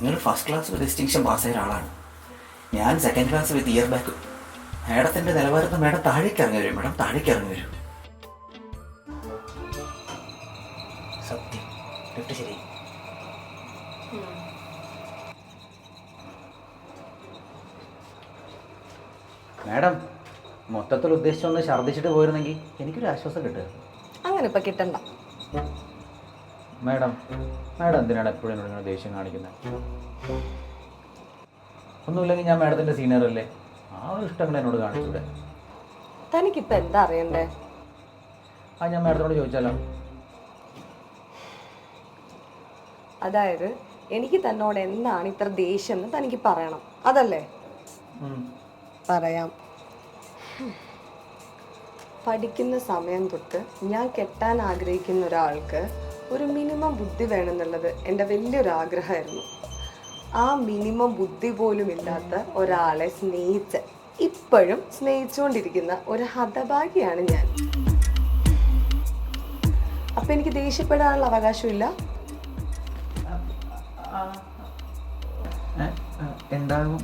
നിങ്ങൾ first class with distinction പാസ്സായ ഒരാളാണ്. ഞാൻ second class with year back. മാഡത്തിൻ്റെ നിലവാരത്തിൽ മാഡം താഴേക്ക് ഇറങ്ങി വരും. മാഡം താഴേക്ക് ഇറങ്ങി വരും. സത്യം ലിഫ്റ്റ് ശരി. മാഡം മൊത്തത്തിൽ ഉദ്ദേശിച്ചൊന്ന് ഛർദ്ദിച്ചിട്ട് പോയിരുന്നെങ്കിൽ എനിക്കൊരു ആശ്വാസം കിട്ടുക. അങ്ങനെ ഇപ്പം കിട്ടണ്ട. മാഡം മാഡം എന്തിനാണ് എപ്പോഴും എന്നോട് ഇങ്ങനെ ദേഷ്യം കാണിക്കുന്നത്? ഒന്നുമില്ലെങ്കിൽ ഞാൻ മാഡത്തിൻ്റെ സീനിയർ അല്ലേ, ആ ഒരു ഇഷ്ടങ്ങൾ എന്നോട് കാണിച്ചൂടെ? തനിക്കിപ്പോൾ എന്താ അറിയണ്ടേ? ഞാൻ മാഡത്തിനോട് ചോദിച്ചാലോ? അതായത് എനിക്ക് തന്നോട് എന്താണ് ഇത്ര ദേഷ്യം എന്ന് തനിക്ക് പറയണം, അതല്ലേ? പറയാം. പഠിക്കുന്ന സമയം തൊട്ട് ഞാൻ കെട്ടാൻ ആഗ്രഹിക്കുന്ന ഒരാൾക്ക് ഒരു മിനിമം ബുദ്ധി വേണമെന്നുള്ളത് എൻ്റെ വലിയൊരു ആഗ്രഹമായിരുന്നു. ആ മിനിമം ബുദ്ധി പോലും ഇല്ലാത്ത ഒരാളെ സ്നേഹിച്ച് ഇപ്പോഴും സ്നേഹിച്ചുകൊണ്ടിരിക്കുന്ന ഒരു ഹതഭാഗ്യാണ് ഞാൻ. അപ്പം എനിക്ക് ദേഷ്യപ്പെടാനുള്ള അവകാശമില്ല. എന്താകും?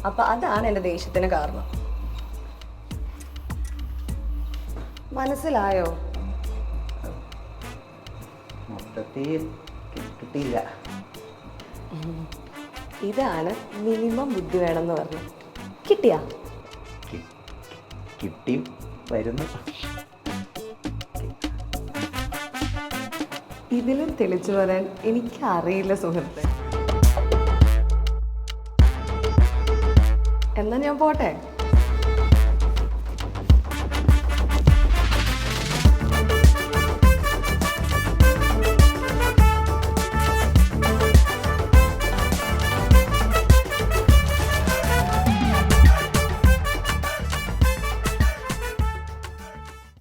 അപ്പം അതാണ് എൻ്റെ ദേഷ്യത്തിന് കാരണം. മനസ്സിലായോ? മൊത്തത്തിൽ കിട്ടിയില്ല. ഇതാണ് മിനിമം ബുദ്ധി വേണമെന്ന് പറഞ്ഞു. കിട്ടിയാ? കിട്ടി വരുന്നു. ഇതിലും തെളിച്ചു പറയാൻ എനിക്കറിയില്ല സുഹൃത്തെ. എന്നാ ഞാൻ പോട്ടെ.